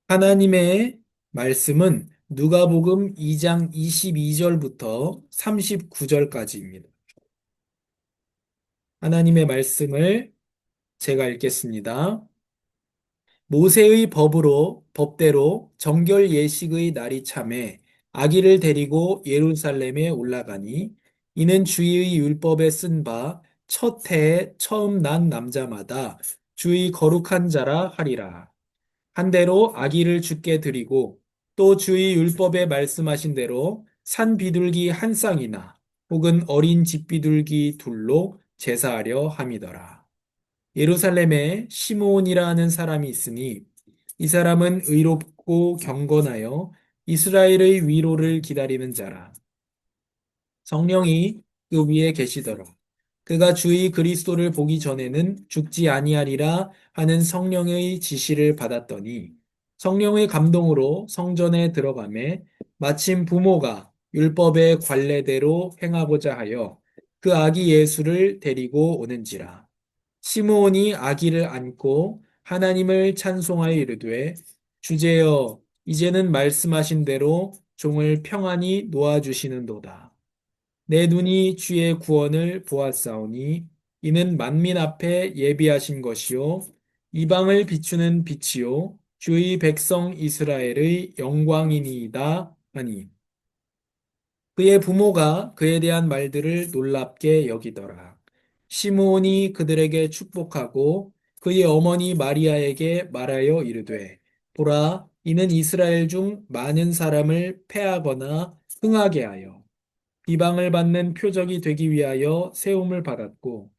하나님의 말씀은 누가복음 2장 22절부터 39절까지입니다. 하나님의 말씀을 제가 읽겠습니다. 모세의 법대로 정결 예식의 날이 차매 아기를 데리고 예루살렘에 올라가니 이는 주의 율법에 쓴 바 첫 해에 처음 난 남자마다 주의 거룩한 자라 하리라. 한 대로 아기를 주께 드리고 또 주의 율법에 말씀하신 대로 산 비둘기 한 쌍이나 혹은 어린 집비둘기 둘로 제사하려 함이더라. 예루살렘에 시므온이라 하는 사람이 있으니 이 사람은 의롭고 경건하여 이스라엘의 위로를 기다리는 자라. 성령이 그 위에 계시더라. 그가 주의 그리스도를 보기 전에는 죽지 아니하리라 하는 성령의 지시를 받았더니 성령의 감동으로 성전에 들어가매 마침 부모가 율법의 관례대로 행하고자 하여 그 아기 예수를 데리고 오는지라. 시므온이 아기를 안고 하나님을 찬송하여 이르되 주제여 이제는 말씀하신 대로 종을 평안히 놓아주시는도다. 내 눈이 주의 구원을 보았사오니 이는 만민 앞에 예비하신 것이요 이방을 비추는 빛이요 주의 백성 이스라엘의 영광이니이다 하니 그의 부모가 그에 대한 말들을 놀랍게 여기더라. 시므온이 그들에게 축복하고 그의 어머니 마리아에게 말하여 이르되 보라 이는 이스라엘 중 많은 사람을 패하거나 흥하게 하여 비방을 받는 표적이 되기 위하여 세움을 받았고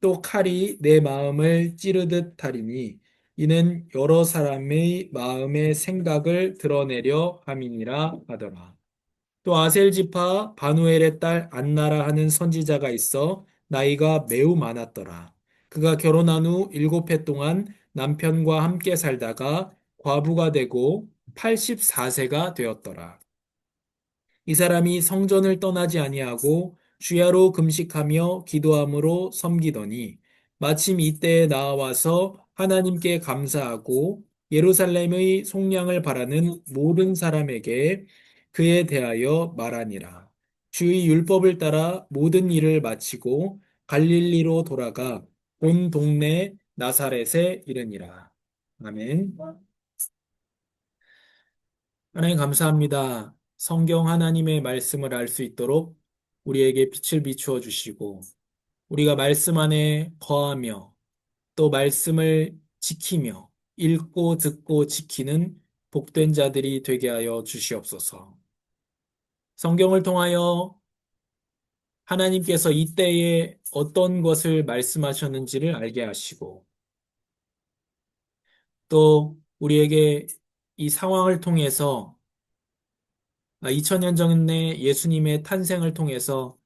또 칼이 내 마음을 찌르듯 하리니 이는 여러 사람의 마음의 생각을 드러내려 함이니라 하더라. 또 아셀 지파 바누엘의 딸 안나라 하는 선지자가 있어 나이가 매우 많았더라. 그가 결혼한 후 7해 동안 남편과 함께 살다가 과부가 되고 84세가 되었더라. 이 사람이 성전을 떠나지 아니하고 주야로 금식하며 기도함으로 섬기더니 마침 이때에 나와서 하나님께 감사하고 예루살렘의 속량을 바라는 모든 사람에게 그에 대하여 말하니라. 주의 율법을 따라 모든 일을 마치고 갈릴리로 돌아가 온 동네 나사렛에 이르니라. 아멘. 하나님 감사합니다. 성경 하나님의 말씀을 알 수 있도록 우리에게 빛을 비추어 주시고 우리가 말씀 안에 거하며 또 말씀을 지키며 읽고 듣고 지키는 복된 자들이 되게 하여 주시옵소서. 성경을 통하여 하나님께서 이때에 어떤 것을 말씀하셨는지를 알게 하시고 또 우리에게 이 상황을 통해서 2000년 전에 예수님의 탄생을 통해서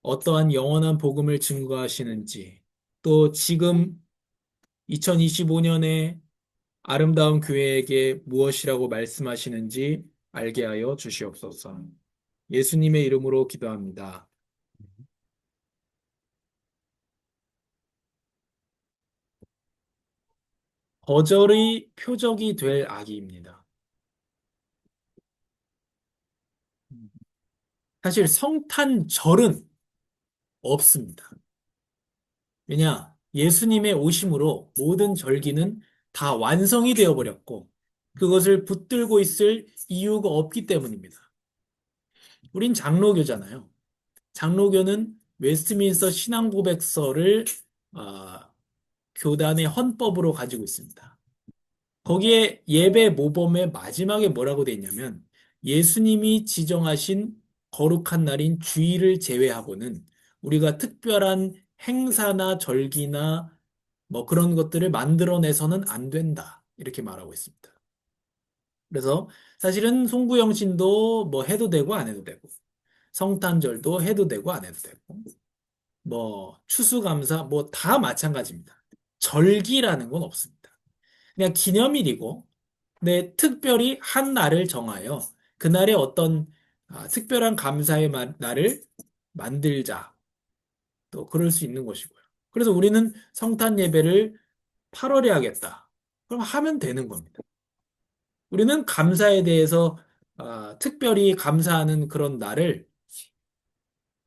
어떠한 영원한 복음을 증거하시는지, 또 지금 2025년에 아름다운 교회에게 무엇이라고 말씀하시는지 알게 하여 주시옵소서. 예수님의 이름으로 기도합니다. 거절의 표적이 될 악입니다. 사실 성탄절은 없습니다. 왜냐? 예수님의 오심으로 모든 절기는 다 완성이 되어 버렸고 그것을 붙들고 있을 이유가 없기 때문입니다. 우린 장로교잖아요. 장로교는 웨스트민스터 신앙고백서를 아, 교단의 헌법으로 가지고 있습니다. 거기에 예배 모범의 마지막에 뭐라고 돼 있냐면 예수님이 지정하신 거룩한 날인 주일을 제외하고는 우리가 특별한 행사나 절기나 뭐 그런 것들을 만들어내서는 안 된다. 이렇게 말하고 있습니다. 그래서 사실은 송구영신도 뭐 해도 되고 안 해도 되고 성탄절도 해도 되고 안 해도 되고 뭐 추수감사 뭐 다 마찬가지입니다. 절기라는 건 없습니다. 그냥 기념일이고 내 특별히 한 날을 정하여 그날에 어떤 특별한 감사의 날을 만들자. 또 그럴 수 있는 것이고요. 그래서 우리는 성탄 예배를 8월에 하겠다. 그럼 하면 되는 겁니다. 우리는 감사에 대해서 특별히 감사하는 그런 날을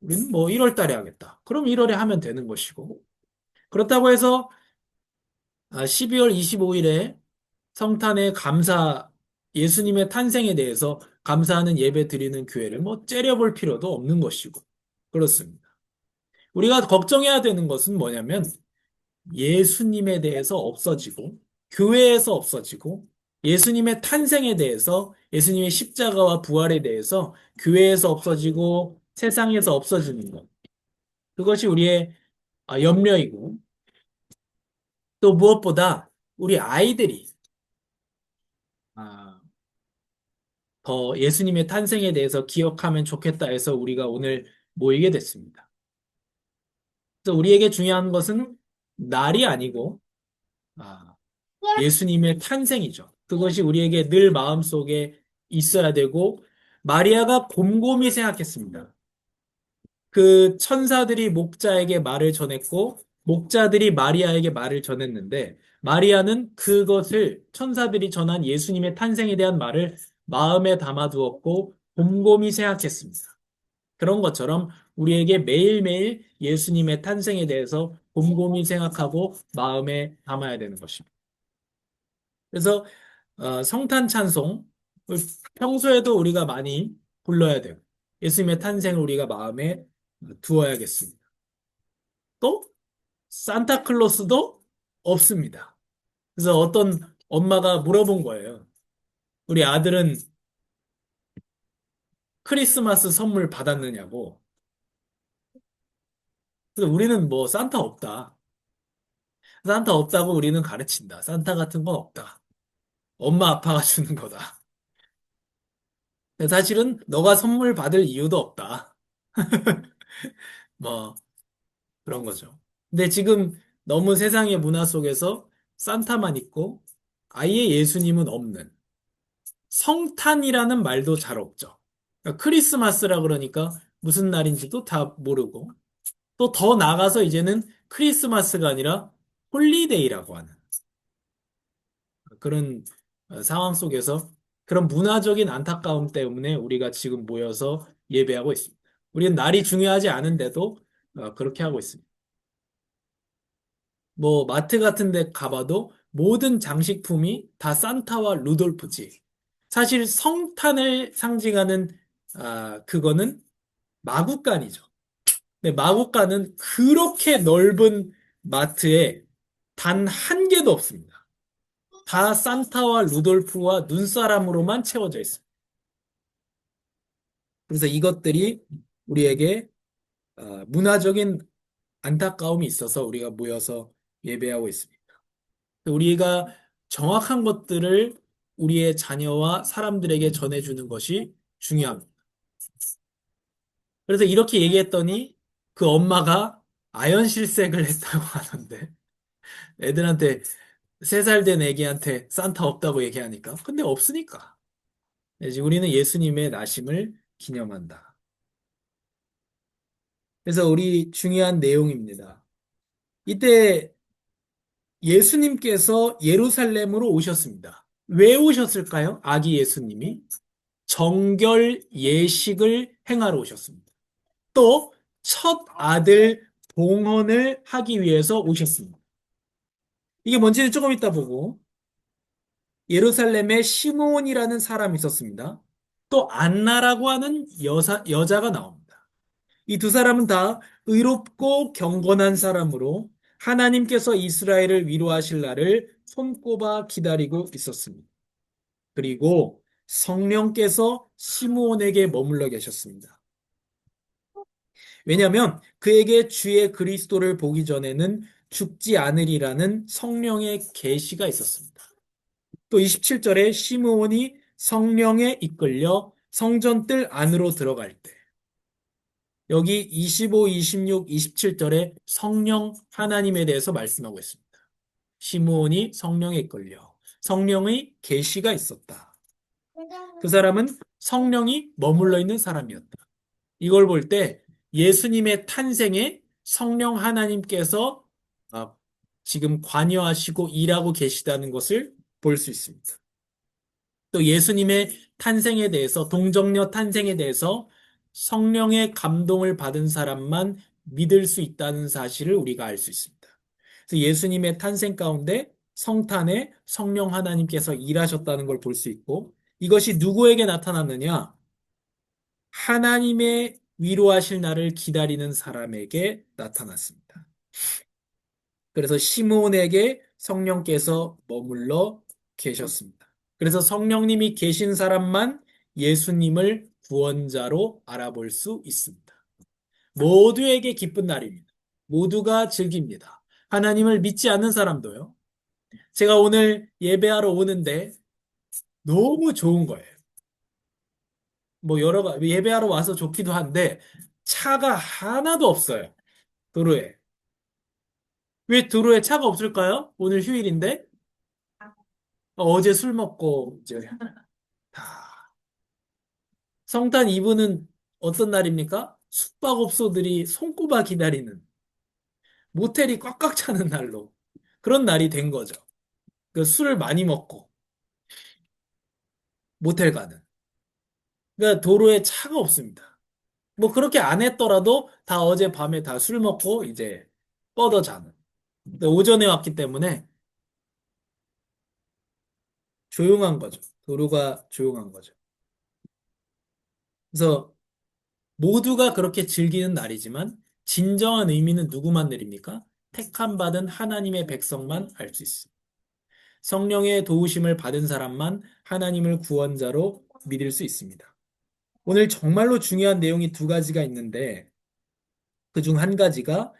우리는 뭐 1월 달에 하겠다. 그럼 1월에 하면 되는 것이고. 그렇다고 해서 12월 25일에 성탄의 감사, 예수님의 탄생에 대해서 감사하는 예배 드리는 교회를 뭐 째려볼 필요도 없는 것이고. 그렇습니다. 우리가 걱정해야 되는 것은 뭐냐면 예수님에 대해서 없어지고, 교회에서 없어지고, 예수님의 탄생에 대해서, 예수님의 십자가와 부활에 대해서 교회에서 없어지고 세상에서 없어지는 것. 그것이 우리의 염려이고, 또 무엇보다 우리 아이들이 아, 더 예수님의 탄생에 대해서 기억하면 좋겠다 해서 우리가 오늘 모이게 됐습니다. 그래서 우리에게 중요한 것은 날이 아니고 아, 예수님의 탄생이죠. 그것이 우리에게 늘 마음속에 있어야 되고 마리아가 곰곰이 생각했습니다. 그 천사들이 목자에게 말을 전했고 목자들이 마리아에게 말을 전했는데 마리아는 그것을 천사들이 전한 예수님의 탄생에 대한 말을 마음에 담아두었고 곰곰이 생각했습니다. 그런 것처럼 우리에게 매일매일 예수님의 탄생에 대해서 곰곰이 생각하고 마음에 담아야 되는 것입니다. 그래서 성탄 찬송 평소에도 우리가 많이 불러야 돼요. 예수님의 탄생을 우리가 마음에 두어야겠습니다. 또 산타클로스도 없습니다. 그래서 어떤 엄마가 물어본 거예요. 우리 아들은 크리스마스 선물 받았느냐고. 그래서 우리는 뭐 산타 없다. 산타 없다고 우리는 가르친다. 산타 같은 건 없다. 엄마 아빠가 주는 거다. 근데 사실은 너가 선물 받을 이유도 없다. 뭐 그런 거죠. 근데 지금 너무 세상의 문화 속에서 산타만 있고 아예 예수님은 없는 성탄이라는 말도 잘 없죠. 그러니까 크리스마스라 그러니까 무슨 날인지도 다 모르고 또 더 나아가서 이제는 크리스마스가 아니라 홀리데이라고 하는 그런 상황 속에서 그런 문화적인 안타까움 때문에 우리가 지금 모여서 예배하고 있습니다. 우리는 날이 중요하지 않은데도 그렇게 하고 있습니다. 뭐 마트 같은 데 가봐도 모든 장식품이 다 산타와 루돌프지. 사실 성탄을 상징하는 그거는 마구간이죠. 근데 마구간은 그렇게 넓은 마트에 단 한 개도 없습니다. 다 산타와 루돌프와 눈사람으로만 채워져 있습니다. 그래서 이것들이 우리에게 문화적인 안타까움이 있어서 우리가 모여서 예배하고 있습니다. 우리가 정확한 것들을 우리의 자녀와 사람들에게 전해주는 것이 중요합니다. 그래서 이렇게 얘기했더니 그 엄마가 아연실색을 했다고 하던데 애들한테 3살 된 애기한테 산타 없다고 얘기하니까 근데 없으니까 이제 우리는 예수님의 나심을 기념한다. 그래서 우리 중요한 내용입니다. 이때 예수님께서 예루살렘으로 오셨습니다. 왜 오셨을까요? 아기 예수님이 정결 예식을 행하러 오셨습니다. 또 첫 아들 봉헌을 하기 위해서 오셨습니다. 이게 뭔지는 조금 이따 보고 예루살렘에 시므온이라는 사람이 있었습니다. 또 안나라고 하는 여자가 나옵니다. 이 두 사람은 다 의롭고 경건한 사람으로 하나님께서 이스라엘을 위로하실 날을 손꼽아 기다리고 있었습니다. 그리고 성령께서 시므온에게 머물러 계셨습니다. 왜냐하면 그에게 주의 그리스도를 보기 전에는 죽지 않으리라는 성령의 계시가 있었습니다. 또 27절에 시므온이 성령에 이끌려 성전뜰 안으로 들어갈 때 여기 25, 26, 27절에 성령 하나님에 대해서 말씀하고 있습니다. 시므온이 성령에 이끌려 성령의 계시가 있었다. 그 사람은 성령이 머물러 있는 사람이었다. 이걸 볼 때 예수님의 탄생에 성령 하나님께서 아, 지금 관여하시고 일하고 계시다는 것을 볼 수 있습니다. 또 예수님의 탄생에 대해서, 동정녀 탄생에 대해서 성령의 감동을 받은 사람만 믿을 수 있다는 사실을 우리가 알 수 있습니다. 그래서 예수님의 탄생 가운데 성탄에 성령 하나님께서 일하셨다는 걸 볼 수 있고, 이것이 누구에게 나타났느냐? 하나님의 위로하실 날을 기다리는 사람에게 나타났습니다. 그래서 시므온에게 성령께서 머물러 계셨습니다. 그래서 성령님이 계신 사람만 예수님을 구원자로 알아볼 수 있습니다. 모두에게 기쁜 날입니다. 모두가 즐깁니다. 하나님을 믿지 않는 사람도요. 제가 오늘 예배하러 오는데 너무 좋은 거예요. 뭐 예배하러 와서 좋기도 한데 차가 하나도 없어요. 도로에. 왜 도로에 차가 없을까요? 오늘 휴일인데 어제 술 먹고 이제 다 성탄 이브는 어떤 날입니까? 숙박업소들이 손꼽아 기다리는 모텔이 꽉꽉 차는 날로 그런 날이 된 거죠. 그 술을 많이 먹고 모텔 가는. 그러니까 도로에 차가 없습니다. 뭐 그렇게 안 했더라도 다 어제 밤에 다 술 먹고 이제 뻗어 자는. 근데 오전에 왔기 때문에 조용한 거죠. 도로가 조용한 거죠. 그래서 모두가 그렇게 즐기는 날이지만 진정한 의미는 누구만 내립니까? 택함 받은 하나님의 백성만 알 수 있습니다. 성령의 도우심을 받은 사람만 하나님을 구원자로 믿을 수 있습니다. 오늘 정말로 중요한 내용이 두 가지가 있는데 그 중 한 가지가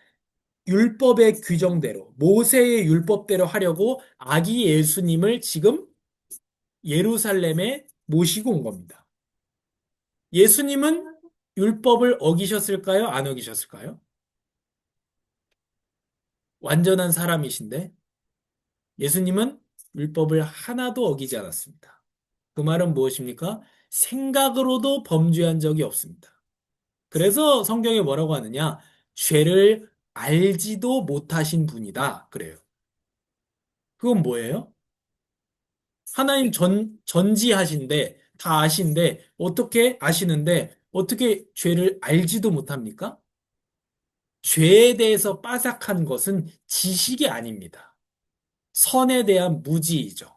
율법의 규정대로 모세의 율법대로 하려고 아기 예수님을 지금 예루살렘에 모시고 온 겁니다. 예수님은 율법을 어기셨을까요? 안 어기셨을까요? 완전한 사람이신데 예수님은 율법을 하나도 어기지 않았습니다. 그 말은 무엇입니까? 생각으로도 범죄한 적이 없습니다. 그래서 성경에 뭐라고 하느냐? 죄를 알지도 못하신 분이다. 그래요. 그건 뭐예요? 하나님 전지하신데, 다 아신데, 어떻게 아시는데, 어떻게 죄를 알지도 못합니까? 죄에 대해서 빠삭한 것은 지식이 아닙니다. 선에 대한 무지이죠.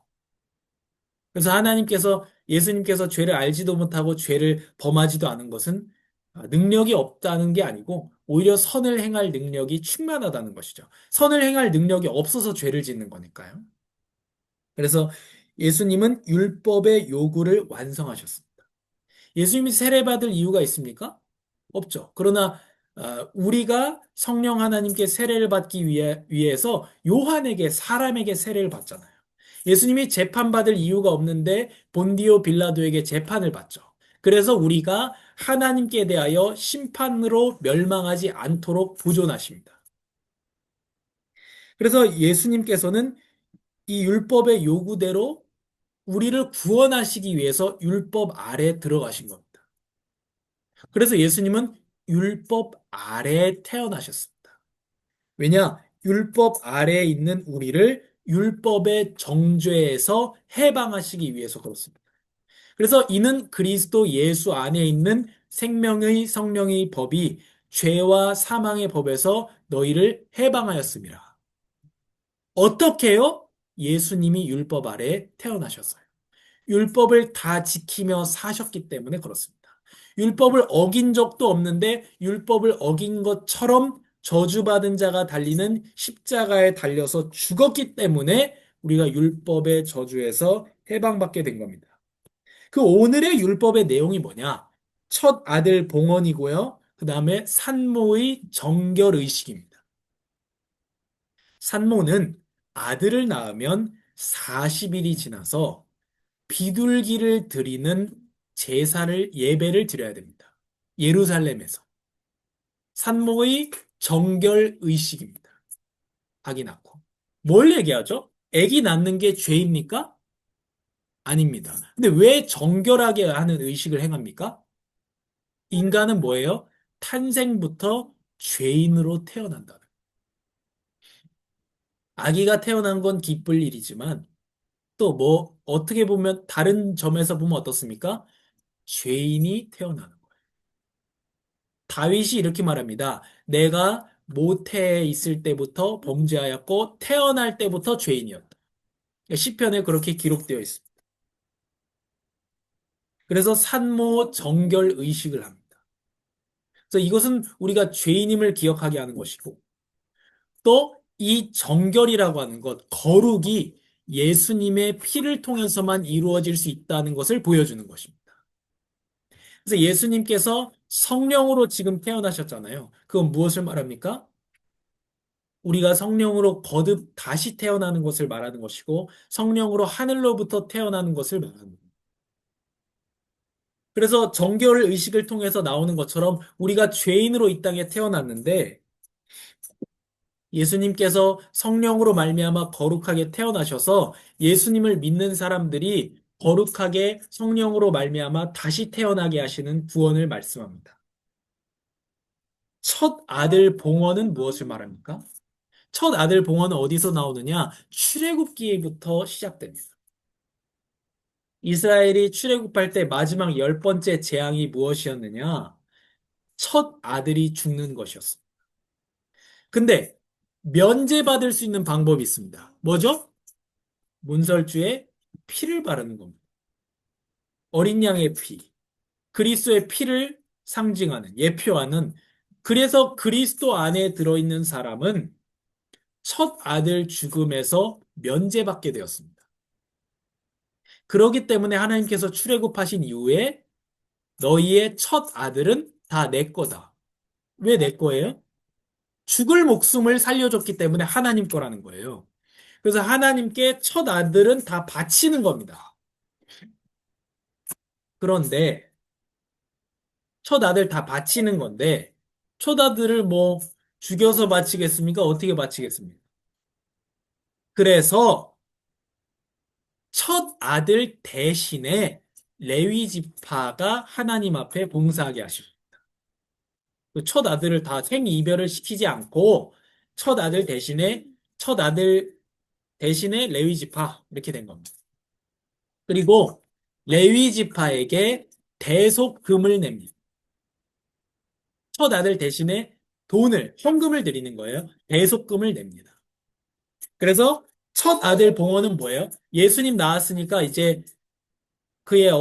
그래서 예수님께서 죄를 알지도 못하고 죄를 범하지도 않은 것은 능력이 없다는 게 아니고 오히려 선을 행할 능력이 충만하다는 것이죠. 선을 행할 능력이 없어서 죄를 짓는 거니까요. 그래서 예수님은 율법의 요구를 완성하셨습니다. 예수님이 세례받을 이유가 있습니까? 없죠. 그러나 우리가 성령 하나님께 세례를 받기 위해서 요한에게 사람에게 세례를 받잖아요. 예수님이 재판받을 이유가 없는데 본디오 빌라도에게 재판을 받죠. 그래서 우리가 하나님께 대하여 심판으로 멸망하지 않도록 보존하십니다. 그래서 예수님께서는 이 율법의 요구대로 우리를 구원하시기 위해서 율법 아래 들어가신 겁니다. 그래서 예수님은 율법 아래에 태어나셨습니다. 왜냐? 율법 아래에 있는 우리를 율법의 정죄에서 해방하시기 위해서 그렇습니다. 그래서 이는 그리스도 예수 안에 있는 생명의 성령의 법이 죄와 사망의 법에서 너희를 해방하였습니다. 어떻게요? 예수님이 율법 아래에 태어나셨어요. 율법을 다 지키며 사셨기 때문에 그렇습니다. 율법을 어긴 적도 없는데 율법을 어긴 것처럼 저주받은 자가 달리는 십자가에 달려서 죽었기 때문에 우리가 율법의 저주에서 해방받게 된 겁니다. 그 오늘의 율법의 내용이 뭐냐? 첫 아들 봉헌이고요. 그 다음에 산모의 정결의식입니다. 산모는 아들을 낳으면 40일이 지나서 비둘기를 드리는 예배를 드려야 됩니다. 예루살렘에서. 산모의 정결 의식입니다. 아기 낳고. 뭘 얘기하죠? 아기 낳는 게 죄입니까? 아닙니다. 근데 왜 정결하게 하는 의식을 행합니까? 인간은 뭐예요? 탄생부터 죄인으로 태어난다는. 아기가 태어난 건 기쁠 일이지만 또 뭐, 어떻게 보면, 다른 점에서 보면 어떻습니까? 죄인이 태어나는 거예요. 다윗이 이렇게 말합니다. 내가 모태에 있을 때부터 범죄하였고, 태어날 때부터 죄인이었다. 시편에 그렇게 기록되어 있습니다. 그래서 산모 정결 의식을 합니다. 그래서 이것은 우리가 죄인임을 기억하게 하는 것이고, 또 이 정결이라고 하는 것, 거룩이 예수님의 피를 통해서만 이루어질 수 있다는 것을 보여주는 것입니다. 그래서 예수님께서 성령으로 지금 태어나셨잖아요. 그건 무엇을 말합니까? 우리가 성령으로 거듭 다시 태어나는 것을 말하는 것이고, 성령으로 하늘로부터 태어나는 것을 말하는 겁니다. 그래서 정결 의식을 통해서 나오는 것처럼 우리가 죄인으로 이 땅에 태어났는데, 예수님께서 성령으로 말미암아 거룩하게 태어나셔서 예수님을 믿는 사람들이 거룩하게 성령으로 말미암아 다시 태어나게 하시는 구원을 말씀합니다. 첫 아들 봉헌은 무엇을 말합니까? 첫 아들 봉헌은 어디서 나오느냐? 출애굽기부터 시작됩니다. 이스라엘이 출애굽할 때 마지막 열 번째 재앙이 무엇이었느냐? 첫 아들이 죽는 것이었습니다. 근데 면제받을 수 있는 방법이 있습니다. 뭐죠? 문설주에 피를 바르는 겁니다. 어린 양의 피, 그리스도의 피를 상징하는, 예표하는, 그래서 그리스도 안에 들어있는 사람은 첫 아들 죽음에서 면제받게 되었습니다. 그렇기 때문에 하나님께서 출애굽하신 이후에 너희의 첫 아들은 다 내 거다. 왜 내 거예요? 죽을 목숨을 살려줬기 때문에 하나님 거라는 거예요. 그래서 하나님께 첫 아들은 다 바치는 겁니다. 그런데 첫 아들 다 바치는 건데 첫 아들을 뭐 죽여서 바치겠습니까? 어떻게 바치겠습니까? 그래서 첫 아들 대신에 레위 지파가 하나님 앞에 봉사하게 하십니다. 그첫 아들을 다 생이별을 시키지 않고 첫 아들 대신에 첫 아들 대신에 레위 지파 이렇게 된 겁니다. 그리고 레위 지파에게 대속금을 냅니다. 첫 아들 대신에 돈을 헌금을 드리는 거예요. 대속금을 냅니다. 그래서 첫 아들 봉헌은 뭐예요? 예수님 낳았으니까 이제 그의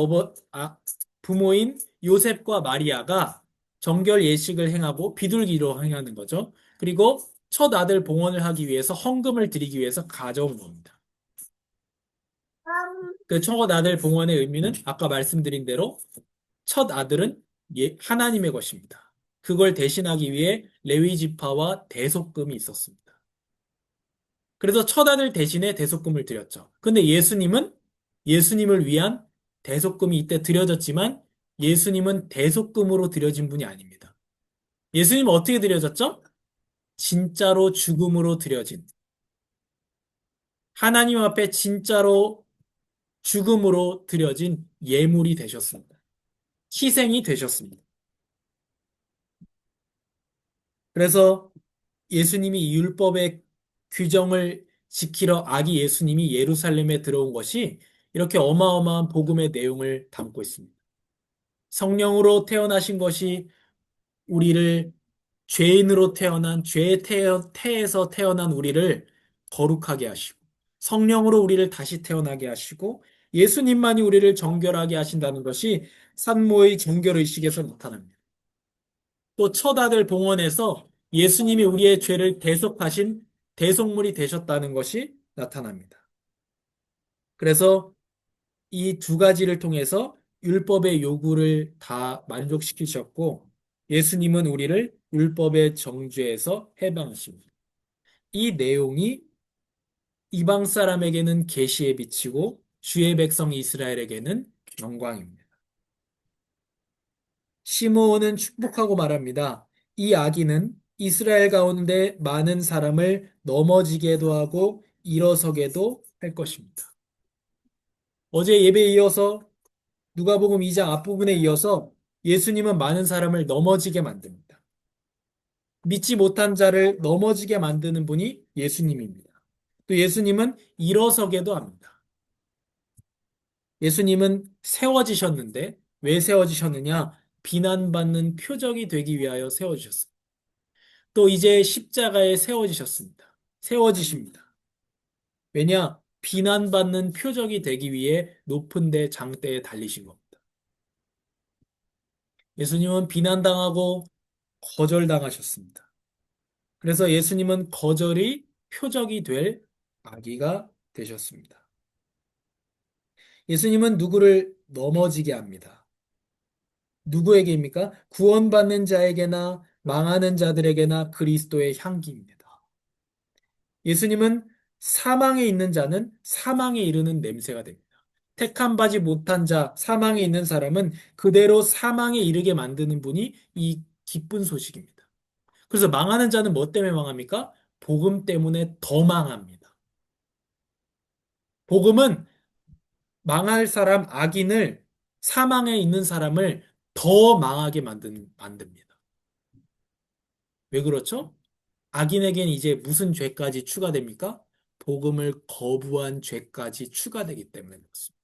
부모인 요셉과 마리아가 정결 예식을 행하고 비둘기로 행하는 거죠. 그리고 첫 아들 봉헌을 하기 위해서 헌금을 드리기 위해서 가져온 겁니다. 그 첫 아들 봉헌의 의미는 아까 말씀드린 대로 첫 아들은 하나님의 것입니다. 그걸 대신하기 위해 레위 지파와 대속금이 있었습니다. 그래서 첫 아들 대신에 대속금을 드렸죠. 근데 예수님은 예수님을 위한 대속금이 이때 드려졌지만 예수님은 대속금으로 드려진 분이 아닙니다. 예수님은 어떻게 드려졌죠? 진짜로 죽음으로 드려진 하나님 앞에 진짜로 죽음으로 드려진 예물이 되셨습니다. 희생이 되셨습니다. 그래서 예수님이 이 율법의 규정을 지키러 아기 예수님이 예루살렘에 들어온 것이 이렇게 어마어마한 복음의 내용을 담고 있습니다. 성령으로 태어나신 것이 우리를 죄인으로 태어난 태에서 태어난 우리를 거룩하게 하시고 성령으로 우리를 다시 태어나게 하시고 예수님만이 우리를 정결하게 하신다는 것이 산모의 정결의식에서 나타납니다. 또 첫 아들 봉헌에서 예수님이 우리의 죄를 대속하신 대속물이 되셨다는 것이 나타납니다. 그래서 이 두 가지를 통해서 율법의 요구를 다 만족시키셨고 예수님은 우리를 율법의 정죄에서 해방하십니다. 이 내용이 이방 사람에게는 계시에 비치고 주의 백성 이스라엘에게는 영광입니다. 시므온은 축복하고 말합니다. 이 아기는 이스라엘 가운데 많은 사람을 넘어지게도 하고 일어서게도 할 것입니다. 어제 예배에 이어서 누가복음 2장 앞부분에 이어서 예수님은 많은 사람을 넘어지게 만듭니다. 믿지 못한 자를 넘어지게 만드는 분이 예수님입니다. 또 예수님은 일어서게도 합니다. 예수님은 세워지셨는데 왜 세워지셨느냐? 비난받는 표적이 되기 위하여 세워지셨습니다. 또 이제 십자가에 세워지셨습니다. 세워지십니다. 왜냐? 비난받는 표적이 되기 위해 높은 데 장대에 달리신 겁니다. 예수님은 비난당하고 거절당하셨습니다. 그래서 예수님은 거절이 표적이 될 아기가 되셨습니다. 예수님은 누구를 넘어지게 합니다. 누구에게입니까? 구원받는 자에게나 망하는 자들에게나 그리스도의 향기입니다. 예수님은 사망에 있는 자는 사망에 이르는 냄새가 됩니다. 택함 받지 못한 자, 사망에 있는 사람은 그대로 사망에 이르게 만드는 분이 이 기쁜 소식입니다. 그래서 망하는 자는 뭐 때문에 망합니까? 복음 때문에 더 망합니다. 복음은 망할 사람, 악인을, 사망에 있는 사람을 더 망하게 만듭니다. 왜 그렇죠? 악인에겐 이제 무슨 죄까지 추가됩니까? 복음을 거부한 죄까지 추가되기 때문에 그렇습니다.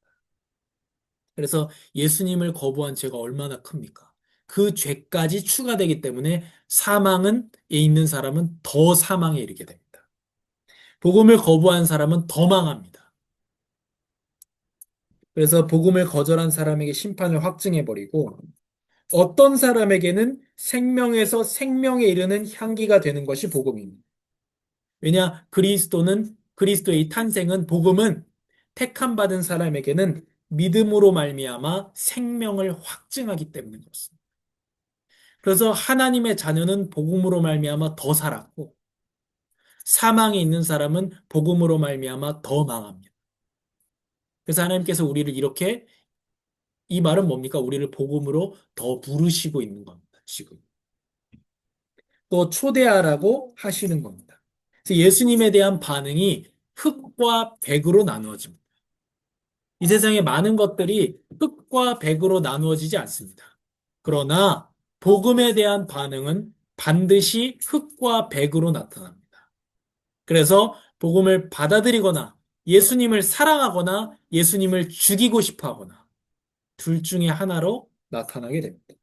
그래서 예수님을 거부한 죄가 얼마나 큽니까? 그 죄까지 추가되기 때문에 사망은 있는 사람은 더 사망에 이르게 됩니다. 복음을 거부한 사람은 더 망합니다. 그래서 복음을 거절한 사람에게 심판을 확증해버리고 어떤 사람에게는 생명에서 생명에 이르는 향기가 되는 것이 복음입니다. 왜냐? 그리스도의 이 탄생은 복음은 택함 받은 사람에게는 믿음으로 말미암아 생명을 확증하기 때문인 것입니다. 그래서 하나님의 자녀는 복음으로 말미암아 더 살았고 사망에 있는 사람은 복음으로 말미암아 더 망합니다. 그래서 하나님께서 우리를 이렇게 이 말은 뭡니까? 우리를 복음으로 더 부르시고 있는 겁니다. 지금. 또 초대하라고 하시는 겁니다. 그래서 예수님에 대한 반응이 흑과 백으로 나누어집니다. 이 세상에 많은 것들이 흑과 백으로 나누어지지 않습니다. 그러나 복음에 대한 반응은 반드시 흑과 백으로 나타납니다. 그래서 복음을 받아들이거나 예수님을 사랑하거나 예수님을 죽이고 싶어 하거나 둘 중에 하나로 나타나게 됩니다.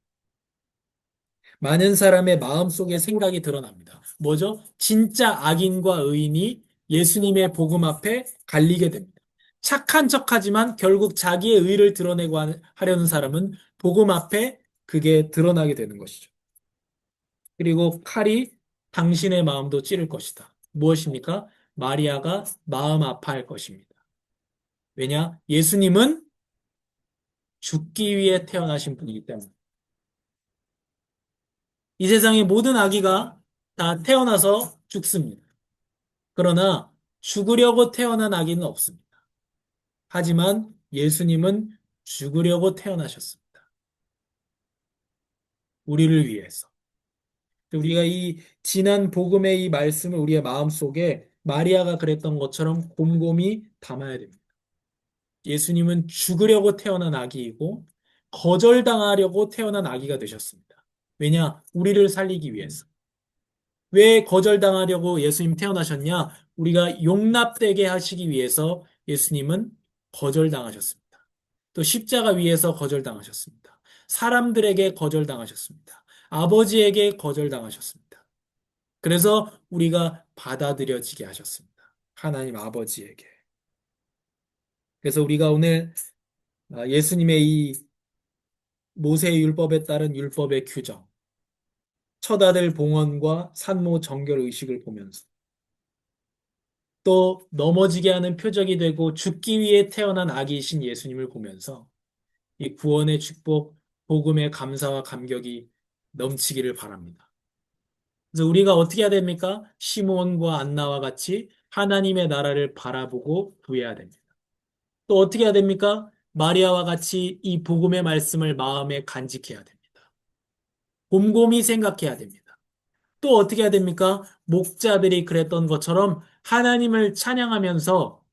많은 사람의 마음속의 생각이 드러납니다. 뭐죠? 진짜 악인과 의인이 예수님의 복음 앞에 갈리게 됩니다. 착한 척하지만 결국 자기의 의를 드러내고 하려는 사람은 복음 앞에 그게 드러나게 되는 것이죠. 그리고 칼이 당신의 마음도 찌를 것이다. 무엇입니까? 마리아가 마음 아파할 것입니다. 왜냐? 예수님은 죽기 위해 태어나신 분이기 때문에. 이 세상의 모든 아기가 다 태어나서 죽습니다. 그러나 죽으려고 태어난 아기는 없습니다. 하지만 예수님은 죽으려고 태어나셨습니다. 우리를 위해서. 우리가 이 지난 복음의 이 말씀을 우리의 마음속에 마리아가 그랬던 것처럼 곰곰이 담아야 됩니다. 예수님은 죽으려고 태어난 아기이고 거절당하려고 태어난 아기가 되셨습니다. 왜냐? 우리를 살리기 위해서. 왜 거절당하려고 예수님 태어나셨냐? 우리가 용납되게 하시기 위해서 예수님은 거절당하셨습니다. 또 십자가 위에서 거절당하셨습니다. 사람들에게 거절당하셨습니다. 아버지에게 거절당하셨습니다. 그래서 우리가 받아들여지게 하셨습니다. 하나님 아버지에게. 그래서 우리가 오늘 예수님의 이 모세의 율법에 따른 율법의 규정, 처다들 봉헌과 산모 정결 의식을 보면서 또 넘어지게 하는 표적이 되고 죽기 위해 태어난 아기이신 예수님을 보면서 이 구원의 축복, 복음의 감사와 감격이 넘치기를 바랍니다. 그래서 우리가 어떻게 해야 됩니까? 시므온과 안나와 같이 하나님의 나라를 바라보고 구해야 됩니다. 또 어떻게 해야 됩니까? 마리아와 같이 이 복음의 말씀을 마음에 간직해야 됩니다. 곰곰이 생각해야 됩니다. 또 어떻게 해야 됩니까? 목자들이 그랬던 것처럼 하나님을 찬양하면서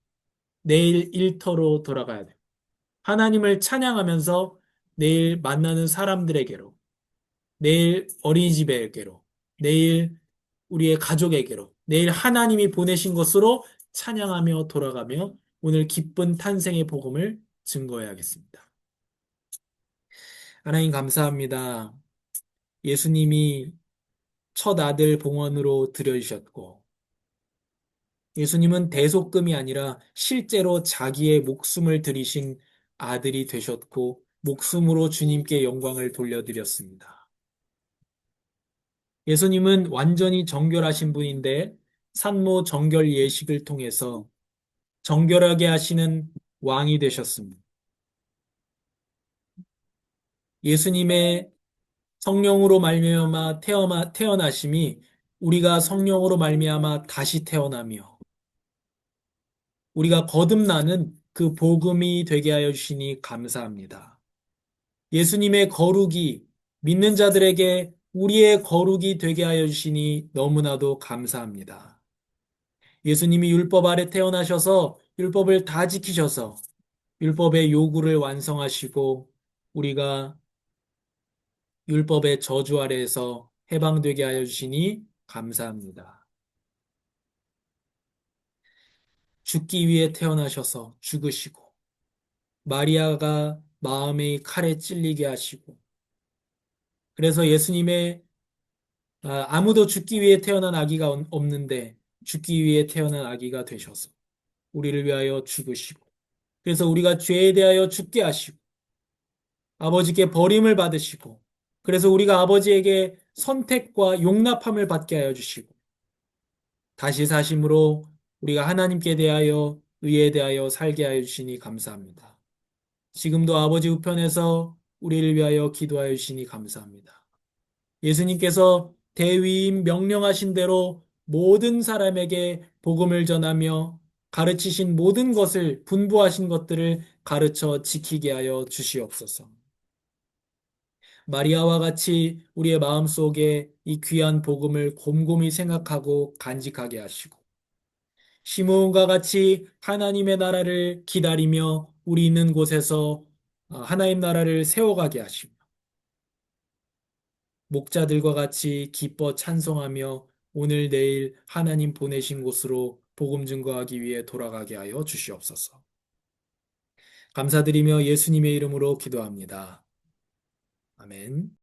내일 일터로 돌아가야 돼요. 하나님을 찬양하면서 내일 만나는 사람들에게로, 내일 어린이집에게로, 내일 우리의 가족에게로, 내일 하나님이 보내신 것으로 찬양하며 돌아가며 오늘 기쁜 탄생의 복음을 증거해야겠습니다. 하나님 감사합니다. 예수님이 첫 아들 봉헌으로 드려주셨고, 예수님은 대속금이 아니라 실제로 자기의 목숨을 들이신 아들이 되셨고, 목숨으로 주님께 영광을 돌려드렸습니다. 예수님은 완전히 정결하신 분인데, 산모 정결 예식을 통해서 정결하게 하시는 왕이 되셨습니다. 예수님의 성령으로 말미암아 태어나심이 우리가 성령으로 말미암아 다시 태어나며 우리가 거듭나는 그 복음이 되게 하여 주시니 감사합니다. 예수님의 거룩이 믿는 자들에게 우리의 거룩이 되게 하여 주시니 너무나도 감사합니다. 예수님이 율법 아래 태어나셔서 율법을 다 지키셔서 율법의 요구를 완성하시고 우리가 율법의 저주 아래에서 해방되게 하여 주시니 감사합니다. 죽기 위해 태어나셔서 죽으시고 마리아가 마음의 칼에 찔리게 하시고 그래서 예수님의 아무도 죽기 위해 태어난 아기가 없는데 죽기 위해 태어난 아기가 되셔서 우리를 위하여 죽으시고 그래서 우리가 죄에 대하여 죽게 하시고 아버지께 버림을 받으시고 그래서 우리가 아버지에게 선택과 용납함을 받게 하여 주시고 다시 사심으로 우리가 하나님께 대하여 의에 대하여 살게 하여 주시니 감사합니다. 지금도 아버지 우편에서 우리를 위하여 기도하여 주시니 감사합니다. 예수님께서 대위임 명령하신 대로 모든 사람에게 복음을 전하며 가르치신 모든 것을 분부하신 것들을 가르쳐 지키게 하여 주시옵소서. 마리아와 같이 우리의 마음속에 이 귀한 복음을 곰곰이 생각하고 간직하게 하시고 시므온과 같이 하나님의 나라를 기다리며 우리 있는 곳에서 하나님 나라를 세워가게 하시고 목자들과 같이 기뻐 찬송하며 오늘 내일 하나님 보내신 곳으로 복음 증거하기 위해 돌아가게 하여 주시옵소서. 감사드리며 예수님의 이름으로 기도합니다. 아멘.